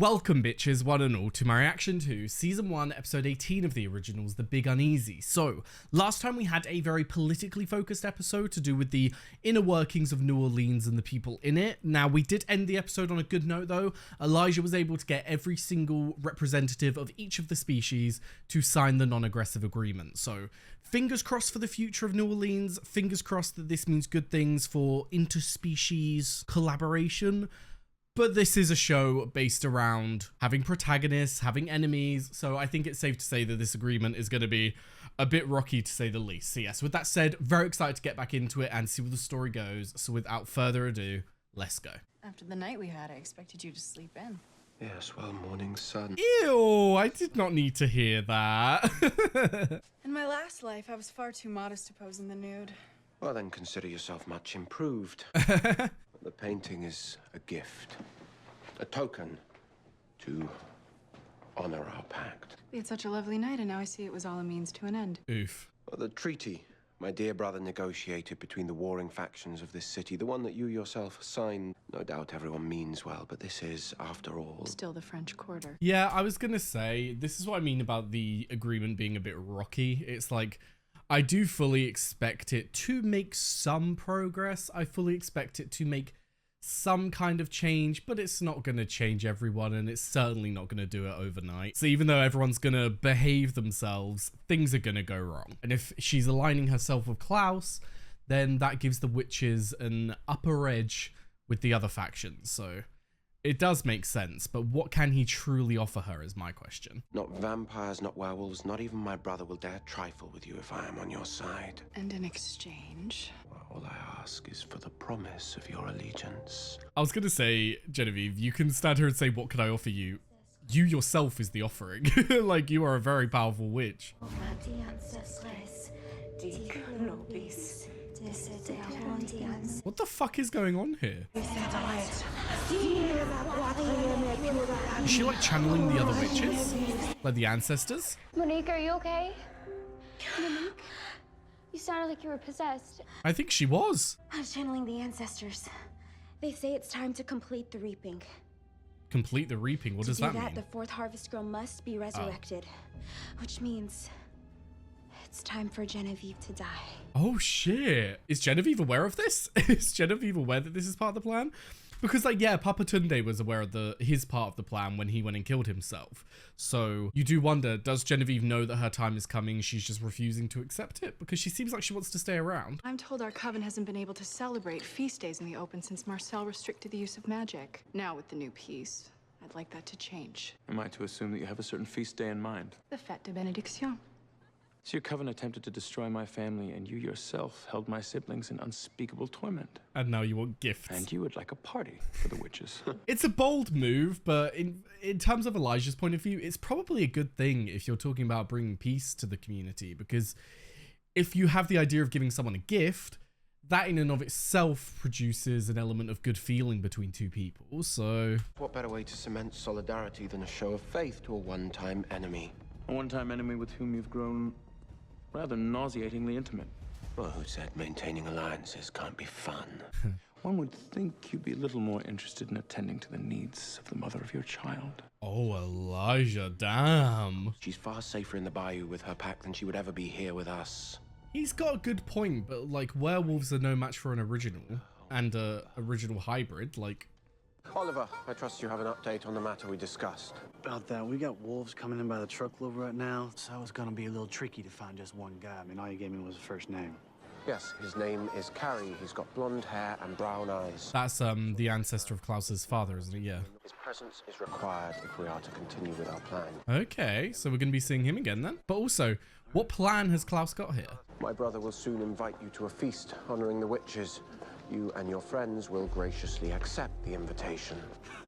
Welcome bitches, one and all, to my reaction to Season 1, Episode 18 of the originals, The Big Uneasy. So, last time we had a very politically focused episode to do with the inner workings of New Orleans and the people in it. Now, we did end the episode on a good note though. Elijah was able to get every single representative of each of the species to sign the non-aggressive agreement. So, fingers crossed for the future of New Orleans, fingers crossed that this means good things for interspecies collaboration. But this is a show based around having protagonists, having enemies, so I think it's safe to say that this agreement is going to be a bit rocky to say the least. So yes, with that said, very excited to get back into it and see where the story goes. So without further ado, let's go. After the night we had, I expected you to sleep in. Yes, well, morning sun. Ew, I did not need to hear that. In my last life, I was far too modest to pose in the nude. Well, then consider yourself much improved. The painting is a gift, a token to honor our pact. We had such a lovely night, and now I see it was all a means to an end. Oof. Well, the treaty my dear brother negotiated between the warring factions of this city, the one that you yourself signed. No doubt everyone means well, but this is, after all, still the French Quarter. Yeah, I was gonna say, this is what I mean about the agreement being a bit rocky. It's like, I do fully expect it to make some progress. I fully expect it to make some kind of change, but it's not going to change everyone, and it's certainly not going to do it overnight. So even though everyone's going to behave themselves, things are going to go wrong. And if she's aligning herself with Klaus, then that gives the witches an upper edge with the other factions. So it does make sense, but what can he truly offer her is my question. Not vampires, not werewolves, not even my brother will dare trifle with you if I am on your side. And in exchange? Well, all I ask is for the promise of your allegiance. I was going to say, Genevieve, you can stand here and say, what can I offer you? You yourself is the offering. Like, you are a very powerful witch. What the fuck is going on here? Is she like channeling the other witches? Like the ancestors? Monique, are you okay? Monique? You sounded like you were possessed. I think she was. I was channeling the ancestors. They say it's time to complete the reaping. Complete the reaping? What does that mean? The fourth harvest girl must be resurrected, which means it's time for Genevieve to die. Oh shit. Is Genevieve aware of this? Is Genevieve aware that this is part of the plan? Because like, yeah, Papa Tunde was aware of his part of the plan when he went and killed himself. So you do wonder, does Genevieve know that her time is coming? She's just refusing to accept it because she seems like she wants to stay around. I'm told our coven hasn't been able to celebrate feast days in the open since Marcel restricted the use of magic. Now with the new peace, I'd like that to change. Am I to assume that you have a certain feast day in mind? The Fête de Benediction. So your coven attempted to destroy my family, and you yourself held my siblings in unspeakable torment. And now you want gifts. And you would like a party for the witches. It's a bold move, but in terms of Elijah's point of view, it's probably a good thing if you're talking about bringing peace to the community, because if you have the idea of giving someone a gift, that in and of itself produces an element of good feeling between two people, so... What better way to cement solidarity than a show of faith to a one-time enemy? A one-time enemy with whom you've grown rather nauseatingly intimate. Well, who said maintaining alliances can't be fun? One would think you'd be a little more interested in attending to the needs of the mother of your child. Oh, Elijah, damn. She's far safer in the bayou with her pack than she would ever be here with us. He's got a good point, but like, werewolves are no match for an original and a original hybrid, like... Oliver, I trust you have an update on the matter we discussed. About that, we got wolves coming in by the truckload right now, so it's gonna be a little tricky to find just one guy. I mean, all you gave me was his first name. Yes, his name is Carrie. He's got blonde hair and brown eyes. That's the ancestor of Klaus's father, isn't it? Yeah. His presence is required if we are to continue with our plan. Okay, so we're gonna be seeing him again then. But also, what plan has Klaus got here? My brother will soon invite you to a feast honoring the witches. You and your friends will graciously accept the invitation.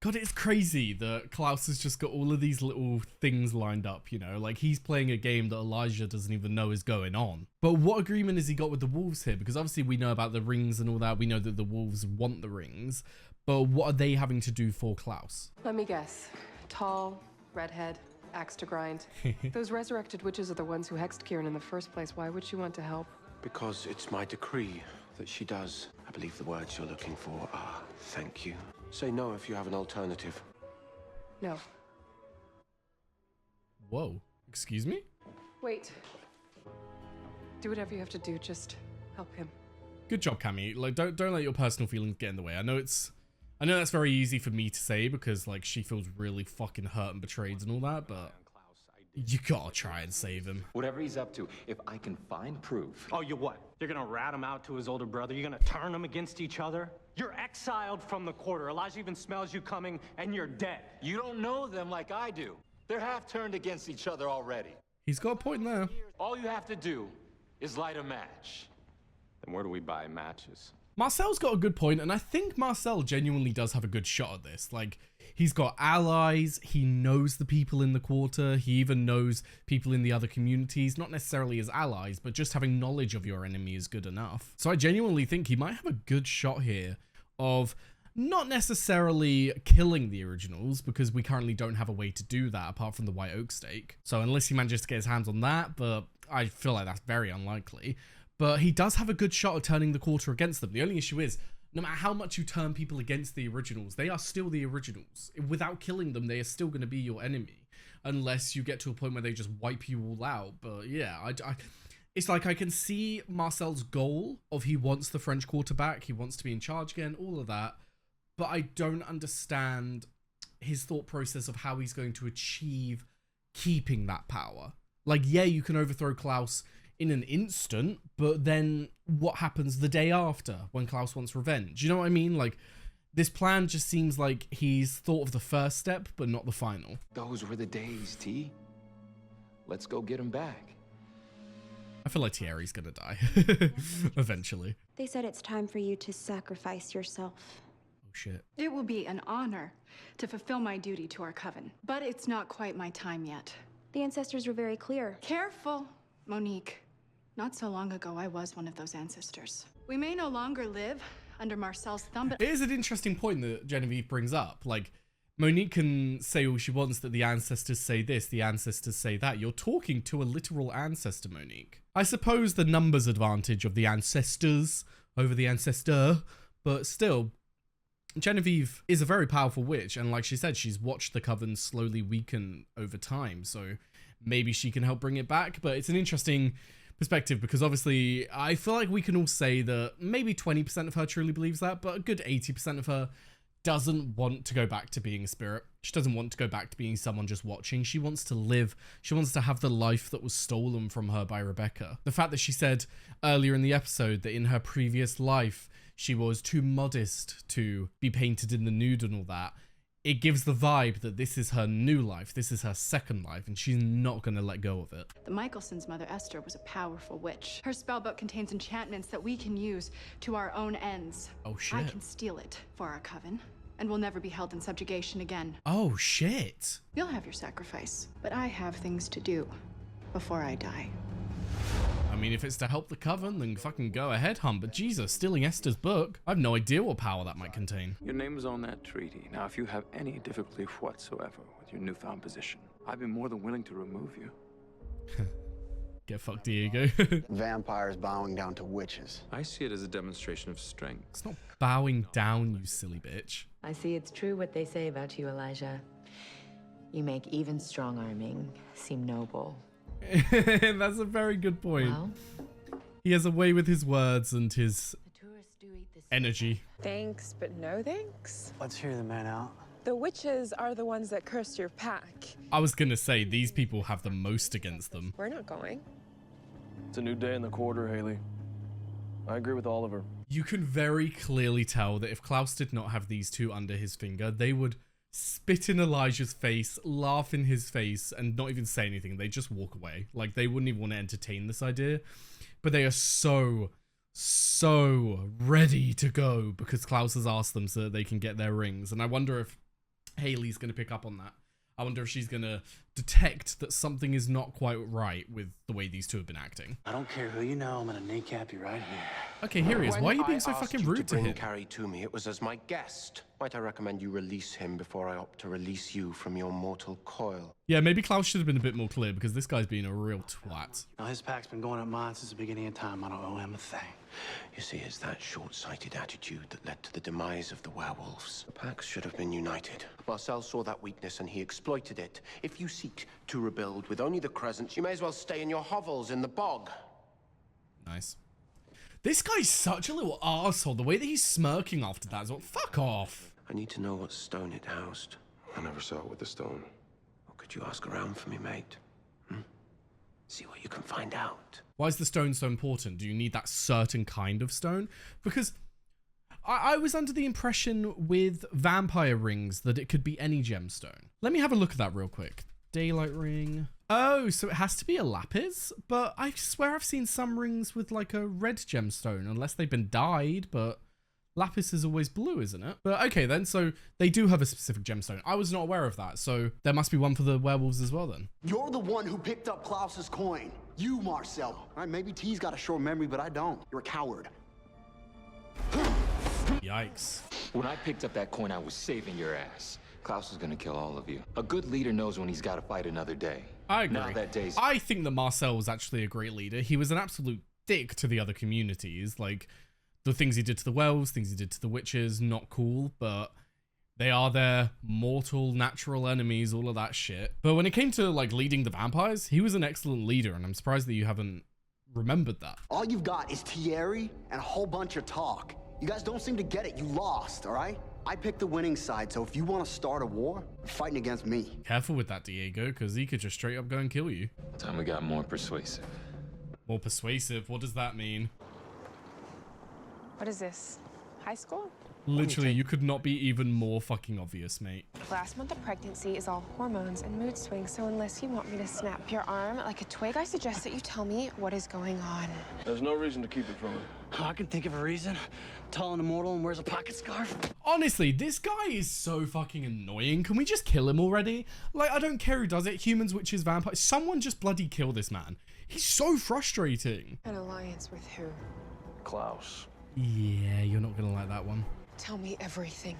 God, it's crazy that Klaus has just got all of these little things lined up, you know? Like, he's playing a game that Elijah doesn't even know is going on. But what agreement has he got with the wolves here? Because obviously we know about the rings and all that. We know that the wolves want the rings. But what are they having to do for Klaus? Let me guess. Tall, redhead, axe to grind. Those resurrected witches are the ones who hexed Kieran in the first place. Why would she want to help? Because it's my decree that she does. I believe the words you're looking for are thank you. Say no if you have an alternative. No. Whoa, excuse me? Wait. Do whatever you have to do, just help him. Good job, Cammy. Like, don't let your personal feelings get in the way. I know that's very easy for me to say because like she feels really fucking hurt and betrayed and all that, but you gotta try and save him. Whatever he's up to, if I can find proof. Oh, you what? You're gonna rat him out to his older brother? You're gonna turn them against each other? You're exiled from the quarter. Elijah even smells you coming, and you're dead. You don't know them like I do. They're half turned against each other already. He's got a point there. All you have to do is light a match. Then where do we buy matches? Marcel's got a good point, and I think Marcel genuinely does have a good shot at this. Like, he's got allies, he knows the people in the quarter, he even knows people in the other communities, not necessarily as allies, but just having knowledge of your enemy is good enough. So I genuinely think he might have a good shot here of not necessarily killing the originals, because we currently don't have a way to do that apart from the White Oak Stake. So unless he manages to get his hands on that, but I feel like that's very unlikely. But he does have a good shot at turning the quarter against them. The only issue is, no matter how much you turn people against the originals, they are still the originals. Without killing them, they are still going to be your enemy. Unless you get to a point where they just wipe you all out. But yeah, it's like I can see Marcel's goal of he wants the French quarter back, he wants to be in charge again, all of that. But I don't understand his thought process of how he's going to achieve keeping that power. Like, yeah, you can overthrow Klaus in an instant, but then what happens the day after when Klaus wants revenge? You know what I mean? Like, this plan just seems like he's thought of the first step, but not the final. Those were the days, T. Let's go get him back. I feel like Thierry's gonna die eventually. They said it's time for you to sacrifice yourself. Oh shit. It will be an honor to fulfill my duty to our coven, but it's not quite my time yet. The ancestors were very clear. Careful, Monique. Not so long ago, I was one of those ancestors. We may no longer live under Marcel's thumb, but it is an interesting point that Genevieve brings up. Like, Monique can say all she wants that the ancestors say this, the ancestors say that. You're talking to a literal ancestor, Monique. I suppose the numbers advantage of the ancestors over the ancestor, but still, Genevieve is a very powerful witch, and like she said, she's watched the coven slowly weaken over time, so maybe she can help bring it back. But it's an interesting perspective because obviously I feel like we can all say that maybe 20% of her truly believes that, but a good 80% of her doesn't want to go back to being a spirit. She doesn't want to go back to being someone just watching. She wants to live. She wants to have the life that was stolen from her by Rebecca. The fact that she said earlier in the episode that in her previous life she was too modest to be painted in the nude and all that, it gives the vibe that this is her new life, this is her second life, and she's not going to let go of it. the Michelson's mother, Esther, was a powerful witch. Her spellbook contains enchantments that we can use to our own ends. Oh shit. I can steal it for our coven, and we'll never be held in subjugation again. Oh shit. You'll have your sacrifice, but I have things to do before I die. I mean, if it's to help the coven, then fucking go ahead, hun. But Jesus, stealing Esther's book, I have no idea what power that might contain. Your name is on that treaty. Now, if you have any difficulty whatsoever with your newfound position, I'd be more than willing to remove you. Get fucked, Diego. Vampires bowing down to witches. I see it as a demonstration of strength. It's not bowing down, you silly bitch. I see it's true what they say about you, Elijah. You make even strong-arming seem noble. That's a very good point. Well, he has a way with his words and his the tourists do eat this energy. Thanks, but no thanks. Let's hear the man out. The witches are the ones that cursed your pack. I was gonna say, these people have the most against them. We're not going. It's a new day in the quarter, Haley. I agree with Oliver. You can very clearly tell that if Klaus did not have these two under his finger, they would spit in Elijah's face, laugh in his face, and not even say anything. They just walk away. Like, they wouldn't even want to entertain this idea. But they are so ready to go because Klaus has asked them so that they can get their rings. And I wonder if Haley's going to pick up on that. I wonder if she's going to detect that something is not quite right with the way these two have been acting. I don't care who you know, I'm gonna kneecap you right here. Okay, here he is. Why are you being so When I asked fucking you rude to bring him? Carrie to me, it was as my guest. Might I recommend you release him before I opt to release you from your mortal coil? Yeah, maybe Klaus should have been a bit more clear because this guy's being a real twat. Now, his pack's been going up mine since the beginning of time. I don't owe him a thing. You see, it's that short-sighted attitude that led to the demise of the werewolves. The packs should have been united. Marcel saw that weakness and he exploited it. If you seek to rebuild with only the Crescents, you may as well stay in your hovels in the bog. Nice. This guy's such a little arsehole. The way that he's smirking after that is what, fuck off. I need to know what stone it housed. I never saw it with the stone. Or could you ask around for me, mate? See what you can find out. Why is the stone so important? Do you need that certain kind of stone? Because I was under the impression with vampire rings that it could be any gemstone. Let me have a look at that real quick. Daylight ring. Oh, so it has to be a lapis? But I swear I've seen some rings with like a red gemstone, unless they've been dyed, but lapis is always blue, isn't it? But okay then, so they do have a specific gemstone. I was not aware of that, so there must be one for the werewolves as well then. You're the one who picked up Klaus's coin. You, Marcel. All right, maybe T's got a short memory, but I don't. You're a coward. Yikes. When I picked up that coin, I was saving your ass. Klaus is gonna kill all of you. A good leader knows when he's gotta fight another day. I agree. Now that day's... I think that Marcel was actually a great leader. He was an absolute dick to the other communities. Like, the things he did to the werewolves, things he did to the witches, not cool, but they are their mortal natural enemies, all of that shit. But when it came to like leading the vampires, he was an excellent leader, and I'm surprised that you haven't remembered that. All you've got is Thierry and a whole bunch of talk. You guys don't seem to get it. You lost, all right? I picked the winning side, so if you want to start a war, you're fighting against me. Careful with that, Diego, because he could just straight up go and kill you. Time we got more persuasive. More persuasive? What does that mean? What is this? High school? Literally, you could not be even more fucking obvious, mate. Last month of pregnancy is all hormones and mood swings, so unless you want me to snap your arm like a twig, I suggest that you tell me what is going on. There's no reason to keep it from her. Oh, I can think of a reason. Tall and immortal and wears a pocket scarf. Honestly, this guy is so fucking annoying. Can we just kill him already? Like, I don't care who does it. Humans, witches, vampires. Someone just bloody kill this man. He's so frustrating. An alliance with who? Klaus. Yeah, you're not gonna like that one. Tell me everything.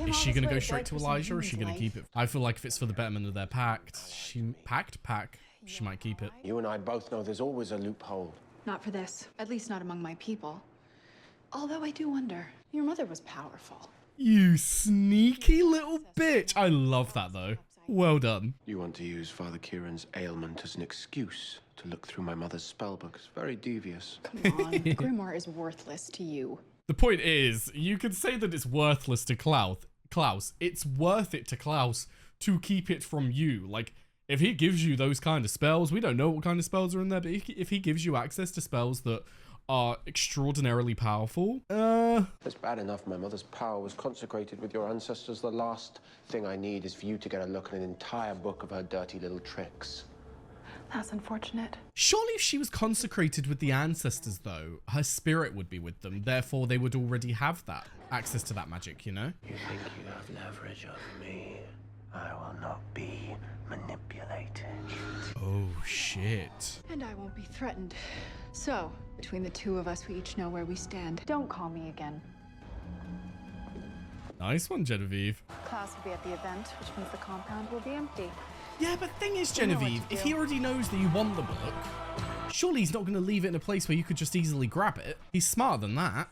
Is she gonna go straight to Elijah, or is she gonna keep it? I feel like if it's for the betterment of their pact, she might keep it. You and I both know there's always a loophole. Not for this. At least not among my people. Although I do wonder, your mother was powerful. You sneaky little bitch. I love that though. Well done. You want to use Father Kieran's ailment as an excuse to look through my mother's spellbook. It's very devious. Come on, Grimoire is worthless to you. The point is, you can say that it's worthless to Klaus. It's worth it to Klaus to keep it from you. Like, if he gives you those kind of spells, we don't know what kind of spells are in there, but if he gives you access to spells that are extraordinarily powerful, It's bad enough my mother's power was consecrated with your ancestors. The last thing I need is for you to get a look at an entire book of her dirty little tricks. That's unfortunate. Surely if she was consecrated with the ancestors, though, her spirit would be with them. Therefore, they would already have that access to that magic, you know? You think you have leverage over me? I will not be manipulated. Oh, shit. And I won't be threatened. So, between the two of us, we each know where we stand. Don't call me again. Nice one, Genevieve. Klaus will be at the event, which means the compound will be empty. Yeah, but thing is, Genevieve, if he already knows that you want the book, surely he's not going to leave it in a place where you could just easily grab it. He's smarter than that.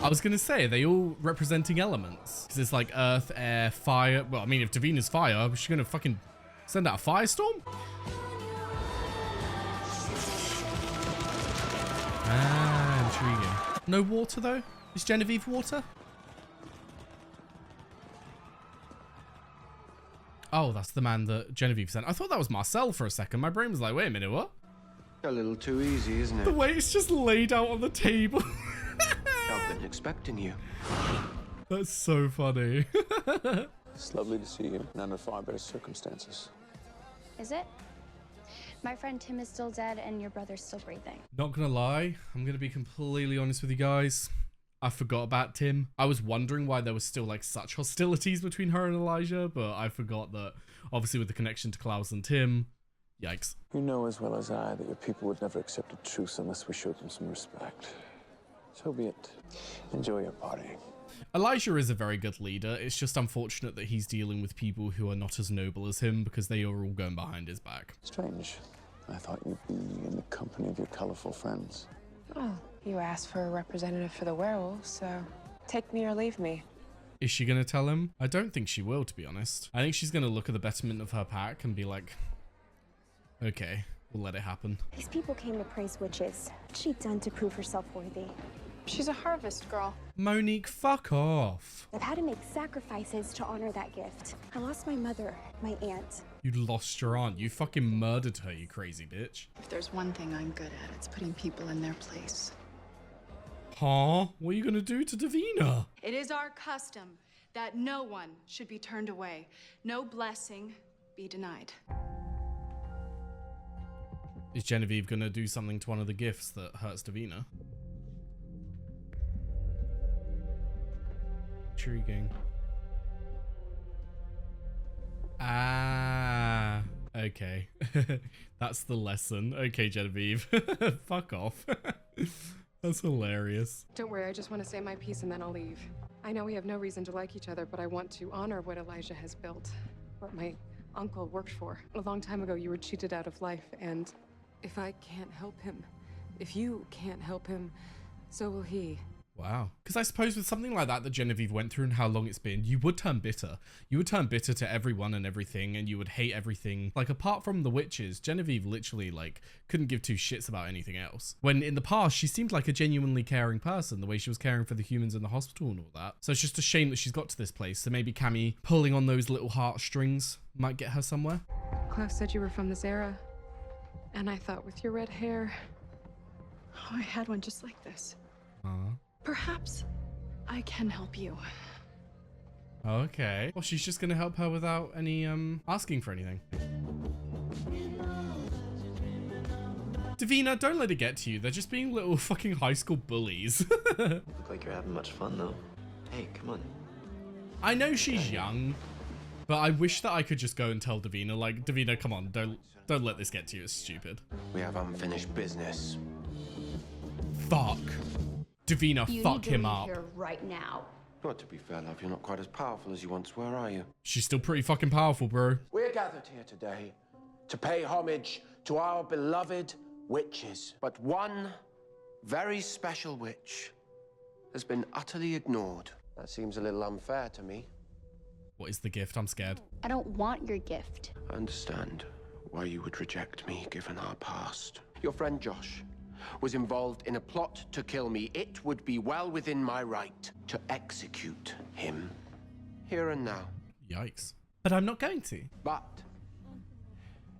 I was going to say, are they all representing elements? Because it's like earth, air, fire. Well, I mean, if Davina's fire, is she going to fucking send out a firestorm? Ah, intriguing. No water, though? Is Genevieve water? Oh, that's the man that Genevieve sent. I thought that was Marcel for a second. My brain was like, wait a minute, what? A little too easy, isn't it? The way it's just laid out on the table. I've been expecting you. That's so funny. It's lovely to see you, and under far better circumstances. Is it? My friend Tim is still dead and your brother's still breathing. Not gonna lie, I'm gonna be completely honest with you guys. I forgot about Tim. I was wondering why there was still like such hostilities between her and Elijah, but I forgot that obviously with the connection to Klaus and Tim, yikes. You know as well as I that your people would never accept a truce unless we showed them some respect. So be it. Enjoy your party. Elijah is a very good leader. It's just unfortunate that he's dealing with people who are not as noble as him because they are all going behind his back. Strange. I thought you'd be in the company of your colorful friends. Oh, you asked for a representative for the werewolves, so take me or leave me. Is she going to tell him? I don't think she will, to be honest. I think she's going to look at the betterment of her pack and be like, okay, we'll let it happen. These people came to praise witches. What's she done to prove herself worthy? She's a harvest girl. Monique, fuck off. I've had to make sacrifices to honor that gift. I lost my mother, my aunt. You lost your aunt. You fucking murdered her, you crazy bitch. If there's one thing I'm good at, it's putting people in their place. Huh? What are you gonna do to Davina? It is our custom that no one should be turned away. No blessing be denied. Is Genevieve gonna do something to one of the gifts that hurts Davina? Intriguing. Ah, okay. That's the lesson. Okay, Genevieve. Fuck off. That's hilarious. Don't worry, I just want to say my piece and then I'll leave. I know we have no reason to like each other, but I want to honor what Elijah has built, what my uncle worked for. A long time ago, you were cheated out of life, and if I can't help him, if you can't help him, so will he. Wow. Because I suppose with something like that Genevieve went through and how long it's been, you would turn bitter. You would turn bitter to everyone and everything, and you would hate everything. Like, apart from the witches, Genevieve literally, like, couldn't give two shits about anything else. When in the past, she seemed like a genuinely caring person, the way she was caring for the humans in the hospital and all that. So it's just a shame that she's got to this place. So maybe Cammy pulling on those little heartstrings might get her somewhere. Klaus said you were from this era, and I thought with your red hair... Oh, I had one just like this. Perhaps I can help you. Okay. Well, she's just gonna help her without any asking for anything. Davina, don't let it get to you. They're just being little fucking high school bullies. Look like you're having much fun though. Hey, come on. I know she's young, but I wish that I could just go and tell Davina, like, Davina, come on, don't let this get to you. It's stupid. We have unfinished business. Fuck. Davina, fuck him up. Here right now. Not to be fair, love, you're not quite as powerful as you once were, are you? She's still pretty fucking powerful, bro. We're gathered here today to pay homage to our beloved witches. But one very special witch has been utterly ignored. That seems a little unfair to me. What is the gift? I'm scared. I don't want your gift. I understand why you would reject me given our past. Your friend Josh was involved in a plot to kill me. It would be well within my right to execute him here and now. Yikes. But I'm not going to. But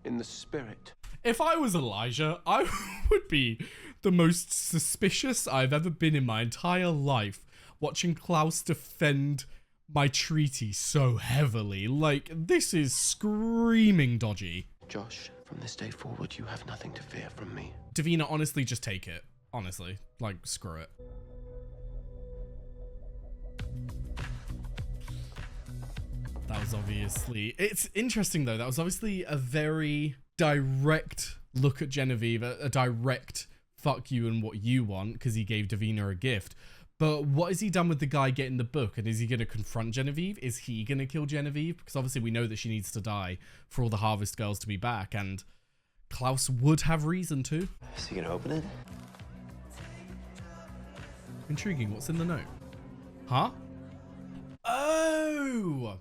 in the spirit. If I was Elijah, I would be the most suspicious I've ever been in my entire life, watching Klaus defend my treaty so heavily. Like, this is screaming dodgy. Josh, from this day forward, you have nothing to fear from me. Davina, honestly, just take it. Honestly. Like, screw it. That was obviously... It's interesting, though. That was obviously a very direct look at Genevieve. A direct fuck you and what you want, because he gave Davina a gift. But what has he done with the guy getting the book? And is he going to confront Genevieve? Is he going to kill Genevieve? Because obviously we know that she needs to die for all the Harvest Girls to be back. And Klaus would have reason to. So you gonna open it? Intriguing. What's in the note? Huh? Oh!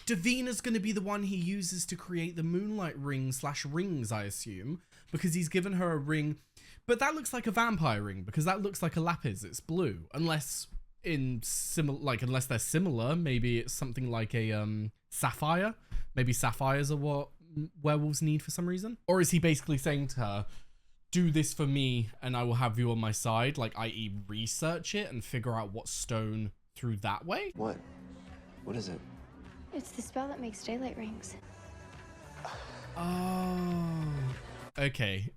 Davina's going to be the one he uses to create the moonlight ring / rings, I assume. Because he's given her a ring... But that looks like a vampire ring, because that looks like a lapis. It's blue. Unless unless they're similar, maybe it's something like a sapphire. Maybe sapphires are what werewolves need for some reason. Or is he basically saying to her, do this for me and I will have you on my side, like, i.e. research it and figure out what stone through that way? What? What is it? It's the spell that makes daylight rings. Oh. Okay.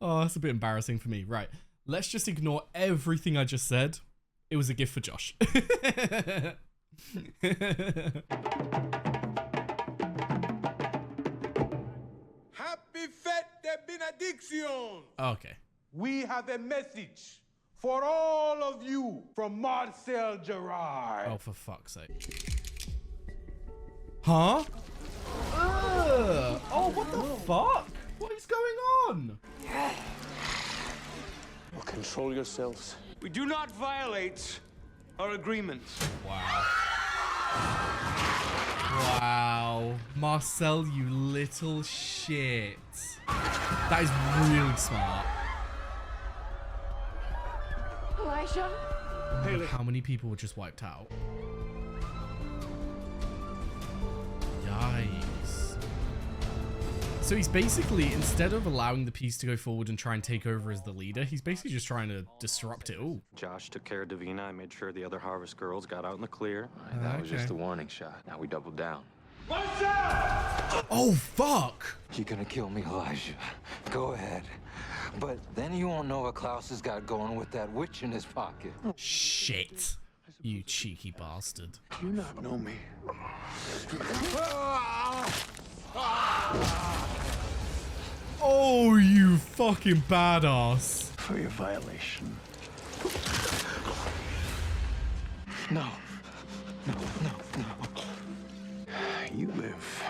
Oh, that's a bit embarrassing for me. Right. Let's just ignore everything I just said. It was a gift for Josh. Happy Fête de Benediction! Okay. We have a message for all of you from Marcel Gerard. Oh, for fuck's sake. Huh? Oh, what the fuck? What is going on? Well, control yourselves. We do not violate our agreements. Wow. Wow. Marcel, you little shit. That is really smart. Elijah? Look how many people were just wiped out. Yikes. So he's basically, instead of allowing the peace to go forward and try and take over as the leader, he's basically just trying to disrupt it all. Josh took care of Davina. I made sure the other Harvest girls got out in the clear. That was just a warning shot. Now we double down. Oh, fuck! You're gonna kill me, Elijah. Go ahead. But then you won't know what Klaus has got going with that witch in his pocket. Shit. You cheeky bastard. Do you not know me? Oh, you fucking badass. For your violation. No. No. You live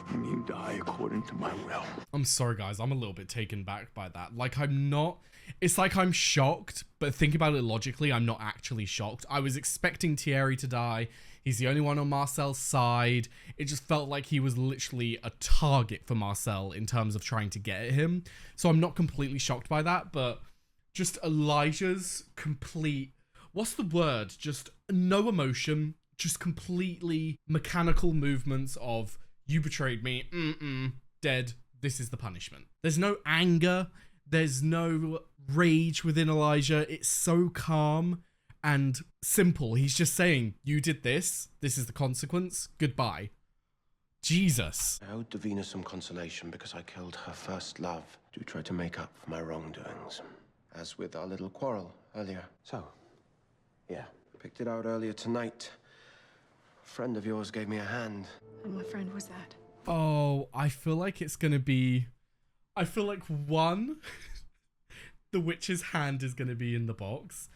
and you die according to my will. I'm sorry, guys. I'm a little bit taken back by that. Like, I'm not... It's like I'm shocked, but think about it logically, I'm not actually shocked. I was expecting Thierry to die. He's the only one on Marcel's side. It just felt like he was literally a target for Marcel in terms of trying to get at him. So I'm not completely shocked by that, but just Elijah's complete... What's the word? Just no emotion. Just completely mechanical movements of, you betrayed me, dead, this is the punishment. There's no anger, there's no rage within Elijah. It's so calm and simple. He's just saying, you did this, this is the consequence, goodbye. Jesus. I owed Davina some consolation because I killed her first love to try to make up for my wrongdoings. As with our little quarrel earlier. So, yeah, picked it out earlier tonight. A friend of yours gave me a hand. And what friend was that? Oh, I feel like it's gonna be... I feel like 1, the witch's hand is gonna be in the box.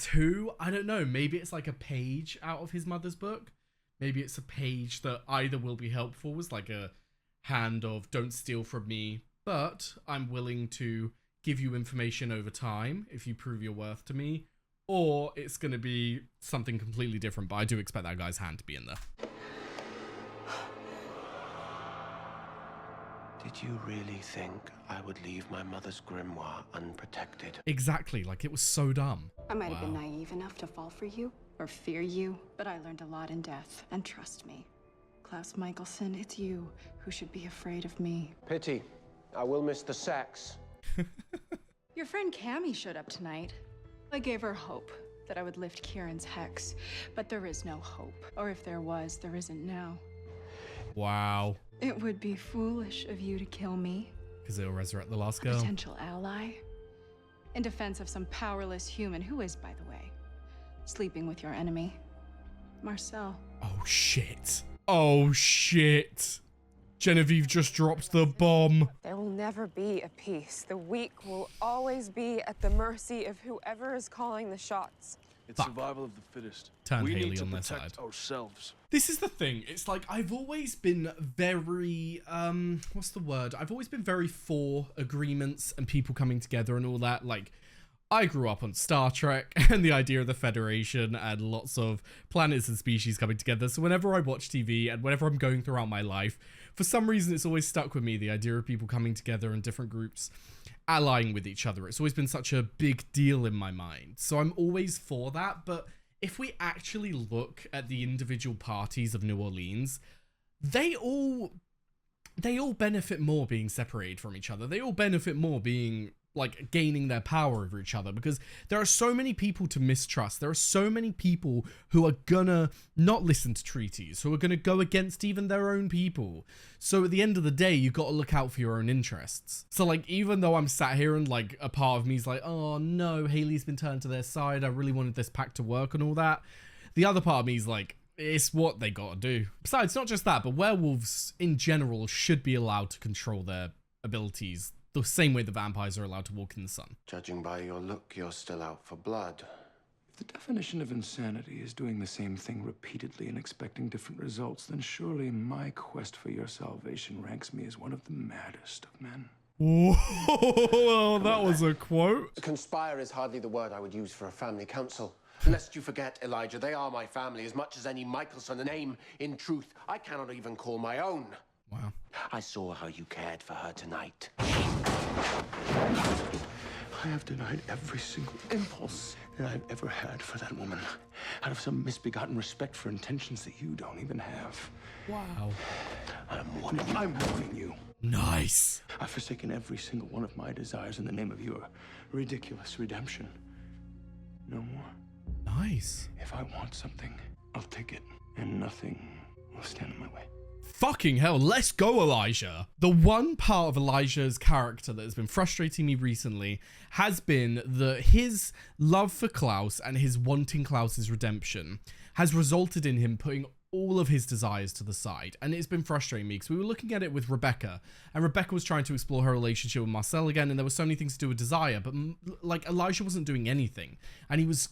2, I don't know, maybe it's like a page out of his mother's book. Maybe it's a page that either will be helpful as like a hand of don't steal from me, but I'm willing to give you information over time if you prove your worth to me. Or it's going to be something completely different, but I do expect that guy's hand to be in there. Did you really think I would leave my mother's grimoire unprotected? Exactly, like it was so dumb. I might have been naive enough to fall for you, or fear you, but I learned a lot in death. And trust me, Klaus Michelson, it's you who should be afraid of me. Pity. I will miss the sex. Your friend Cammy showed up tonight. I gave her hope that I would lift Kieran's hex, but there is no hope. Or if there was, there isn't now. Wow. It would be foolish of you to kill me. Because it'll resurrect the last A girl. potential ally. In defense of some powerless human who is, by the way, sleeping with your enemy, Marcel. Oh shit. Oh shit. Genevieve just dropped the bomb. There will never be a peace. The weak will always be at the mercy of whoever is calling the shots. It's survival of the fittest. Turn we Haley need to on their protect side. ourselves. This is the thing. It's like I've always been very what's the word? I've always been very for agreements and people coming together and all that. Like I grew up on Star Trek and the idea of the Federation and lots of planets and species coming together. So whenever I watch TV and whenever I'm going throughout my life, for some reason it's always stuck with me, the idea of people coming together in different groups, allying with each other. It's always been such a big deal in my mind. So I'm always for that. But if we actually look at the individual parties of New Orleans, they all benefit more being separated from each other. They all benefit more being like gaining their power over each other, because there are so many people to mistrust. There are so many people who are gonna not listen to treaties, who are gonna go against even their own people. So at the end of the day, you've got to look out for your own interests. So like, even though I'm sat here and like a part of me is like, oh no, Haley's been turned to their side, I really wanted this pact to work and all that, the other part of me is like, it's what they gotta do. Besides, not just that, but werewolves in general should be allowed to control their abilities the same way the vampires are allowed to walk in the sun. Judging by your look, you're still out for blood. If the definition of insanity is doing the same thing repeatedly and expecting different results, then surely my quest for your salvation ranks me as one of the maddest of men. Whoa, that was a quote. Conspire is hardly the word I would use for a family council. Lest you forget, Elijah, they are my family as much as any Michelson, a name, in truth, I cannot even call my own. Wow. I saw how you cared for her tonight. I have denied every single impulse that I've ever had for that woman, out of some misbegotten respect for intentions that you don't even have. Wow. I'm warning you. Nice. I've forsaken every single one of my desires in the name of your ridiculous redemption. No more. Nice. If I want something, I'll take it, and nothing will stand in my way. Fucking hell, let's go, Elijah. The one part of Elijah's character that has been frustrating me recently has been that his love for Klaus and his wanting Klaus's redemption has resulted in him putting all of his desires to the side. And it's been frustrating me because we were looking at it with Rebecca, and Rebecca was trying to explore her relationship with Marcel again, and there were so many things to do with desire, but like Elijah wasn't doing anything, and he was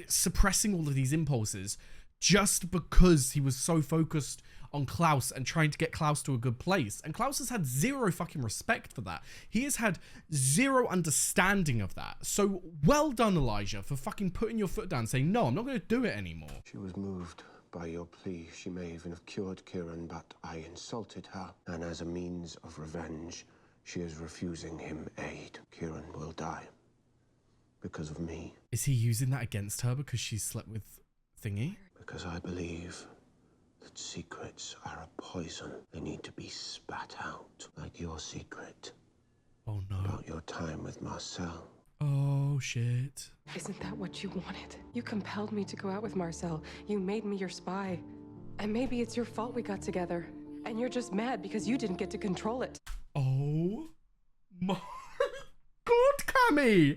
suppressing all of these impulses just because he was so focused on Klaus and trying to get Klaus to a good place. And Klaus has had zero fucking respect for that. He has had zero understanding of that. So well done, Elijah, for fucking putting your foot down, saying, no, I'm not going to do it anymore. She was moved by your plea. She may even have cured Kieran, but I insulted her. And as a means of revenge, she is refusing him aid. Kieran will die because of me. Is he using that against her because she slept with Thingy? Because I believe that secrets are a poison. They need to be spat out, like your secret. Oh no. About your time with Marcel. Oh shit. Isn't that what you wanted? You compelled me to go out with Marcel. You made me your spy. And maybe it's your fault we got together. And you're just mad because you didn't get to control it. Oh my god, Cammy!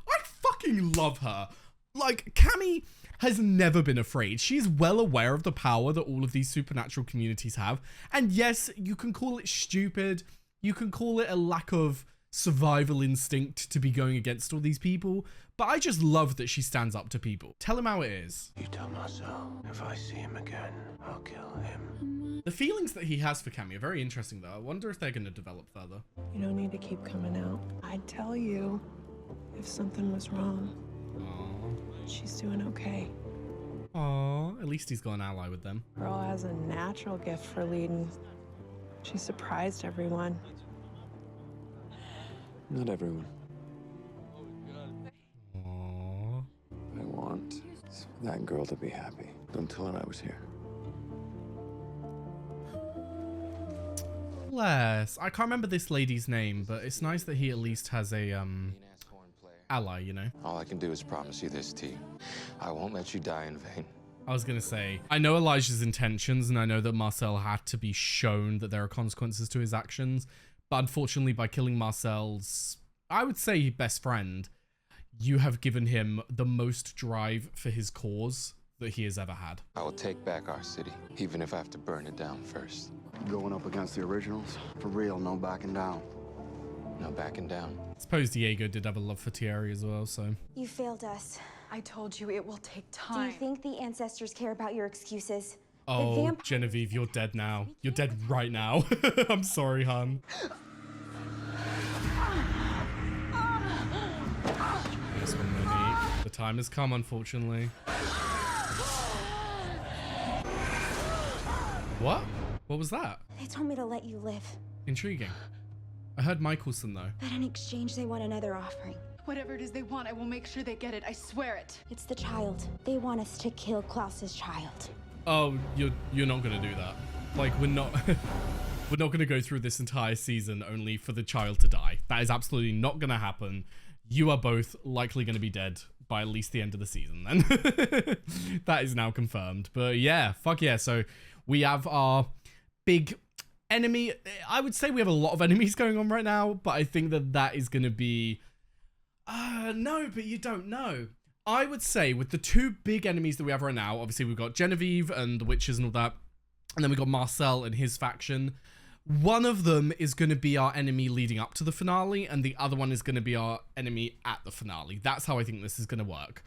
I fucking love her. Like, Cammy has never been afraid. She's well aware of the power that all of these supernatural communities have. And yes, you can call it stupid. You can call it a lack of survival instinct to be going against all these people. But I just love that she stands up to people. Tell him how it is. You tell Marcel, if I see him again, I'll kill him. The feelings that he has for Cammy are very interesting, though. I wonder if they're going to develop further. You don't need to keep coming out. I'd tell you if something was wrong. Aww. She's doing okay. Aww, at least he's got an ally with them. Girl has a natural gift for leading. She surprised everyone. Not everyone. Aww. I want that girl to be happy. Don't tell her I was here. Bless. I can't remember this lady's name, but it's nice that he at least has a ally, you know? All I can do is promise you this, T. I won't let you die in vain. I was going to say, I know Elijah's intentions, and I know that Marcel had to be shown that there are consequences to his actions, but unfortunately by killing Marcel's, I would say, best friend, you have given him the most drive for his cause that he has ever had. I will take back our city, even if I have to burn it down first. Going up against the originals? For real, no backing down. No backing down. I suppose Diego did have a love for Thierry as well, so. You failed us. I told you it will take time. Do you think the ancestors care about your excuses? Oh, Genevieve, you're dead now. You're dead right now. I'm sorry, hon. This one, Monique. The time has come, unfortunately. What? What was that? They told me to let you live. Intriguing. I heard Michelson, though. But in exchange, they want another offering. Whatever it is they want, I will make sure they get it. I swear it. It's the child. They want us to kill Klaus's child. Oh, you're not gonna do that. Like, we're not. We're not going to go through this entire season only for the child to die. That is absolutely not going to happen. You are both likely going to be dead by at least the end of the season then. That is now confirmed. But yeah, fuck yeah. So we have our big enemy. I would say we have a lot of enemies going on right now, but I think that that is going to be... no, but you don't know. I would say with the two big enemies that we have right now, obviously we've got Genevieve and the witches and all that, and then we've got Marcel and his faction. One of them is going to be our enemy leading up to the finale, and the other one is going to be our enemy at the finale. That's how I think this is going to work.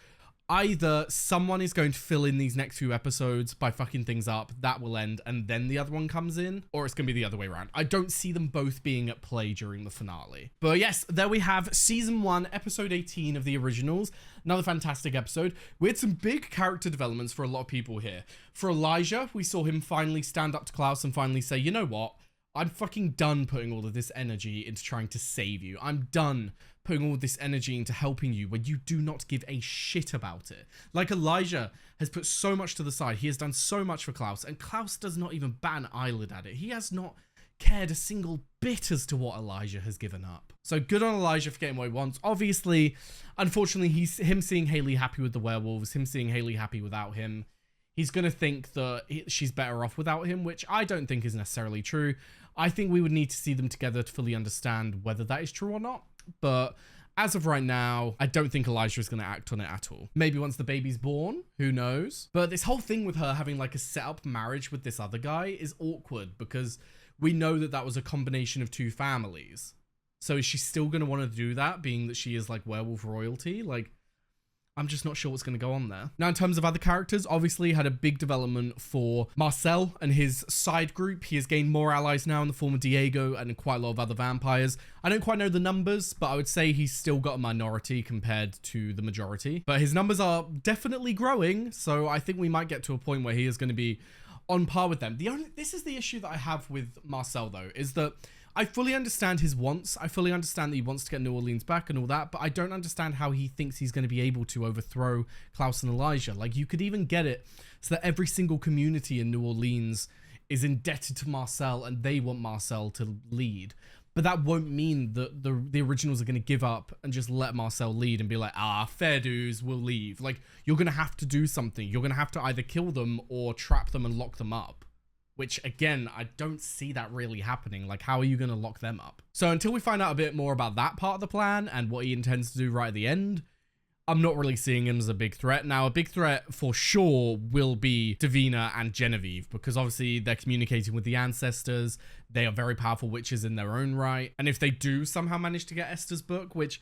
Either someone is going to fill in these next few episodes by fucking things up, that will end, and then the other one comes in, or it's going to be the other way around. I don't see them both being at play during the finale. But yes, there we have season 1, episode 18 of the originals. Another fantastic episode. We had some big character developments for a lot of people here. For Elijah, we saw him finally stand up to Klaus and finally say, you know what? I'm fucking done putting all of this energy into trying to save you. I'm done putting all this energy into helping you when you do not give a shit about it. Like Elijah has put so much to the side. He has done so much for Klaus, and Klaus does not even bat an eyelid at it. He has not cared a single bit as to what Elijah has given up. So good on Elijah for getting what he wants. Obviously, unfortunately, him seeing Haley happy with the werewolves, him seeing Haley happy without him, he's going to think that she's better off without him, which I don't think is necessarily true. I think we would need to see them together to fully understand whether that is true or not. But as of right now, I don't think Elijah is going to act on it at all. Maybe once the baby's born, who knows? But this whole thing with her having like a set up marriage with this other guy is awkward because we know that that was a combination of two families. So is she still going to want to do that, being that she is like werewolf royalty? Like, I'm just not sure what's going to go on there. Now, in terms of other characters, obviously had a big development for Marcel and his side group. He has gained more allies now in the form of Diego and quite a lot of other vampires. I don't quite know the numbers, but I would say he's still got a minority compared to the majority. But his numbers are definitely growing, so I think we might get to a point where he is going to be on par with them. This is the issue that I have with Marcel, though, is that I fully understand his wants. I fully understand that he wants to get New Orleans back and all that, but I don't understand how he thinks he's going to be able to overthrow Klaus and Elijah. Like, you could even get it so that every single community in New Orleans is indebted to Marcel and they want Marcel to lead. But that won't mean that the originals are going to give up and just let Marcel lead and be like, fair dues, we'll leave. Like, you're going to have to do something. You're going to have to either kill them or trap them and lock them up. Which, again, I don't see that really happening. Like, how are you going to lock them up? So until we find out a bit more about that part of the plan and what he intends to do right at the end, I'm not really seeing him as a big threat. Now, a big threat for sure will be Davina and Genevieve, because obviously they're communicating with the ancestors. They are very powerful witches in their own right. And if they do somehow manage to get Esther's book, which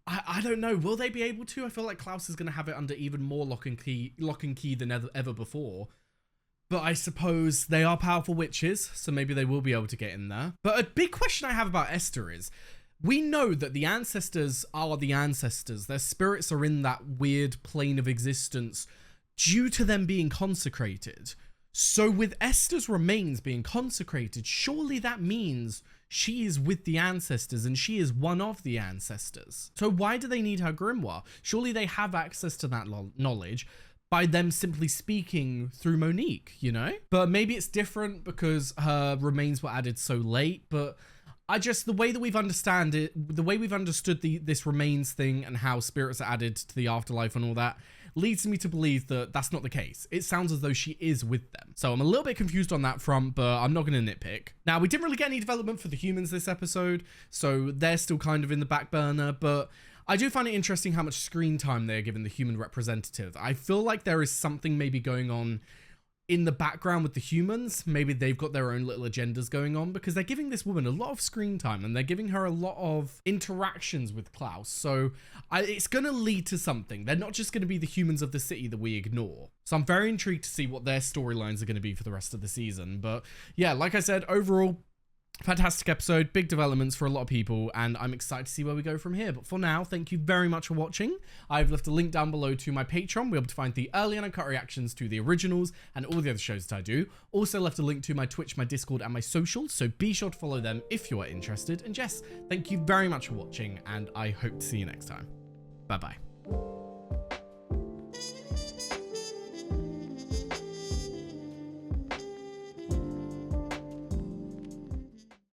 I don't know, will they be able to? I feel like Klaus is going to have it under even more lock and key than ever before. But I suppose they are powerful witches, so maybe they will be able to get in there. But a big question I have about Esther is, we know that the ancestors are the ancestors. Their spirits are in that weird plane of existence due to them being consecrated. So with Esther's remains being consecrated, surely that means she is with the ancestors and she is one of the ancestors. So why do they need her grimoire? Surely they have access to that knowledge by them simply speaking through Monique, you know? But maybe it's different because her remains were added so late, but the way that we've understood this remains thing and how spirits are added to the afterlife and all that leads me to believe that that's not the case. It sounds as though she is with them. So I'm a little bit confused on that front, but I'm not going to nitpick. Now, we didn't really get any development for the humans this episode, so they're still kind of in the back burner, but I do find it interesting how much screen time they're giving the human representative. I feel like there is something maybe going on in the background with the humans. Maybe they've got their own little agendas going on, because they're giving this woman a lot of screen time and they're giving her a lot of interactions with Klaus. So it's going to lead to something. They're not just going to be the humans of the city that we ignore. So I'm very intrigued to see what their storylines are going to be for the rest of the season. But yeah, like I said, overall, fantastic episode, big developments for a lot of people, and I'm excited to see where we go from here. But for now, thank you very much for watching. I've left a link down below to my Patreon. We're able to find the early and uncut reactions to the originals and all the other shows that I do. Also left a link to my Twitch, my Discord, and my socials, so be sure to follow them if you are interested. And yes, thank you very much for watching, and I hope to see you next time. Bye-bye.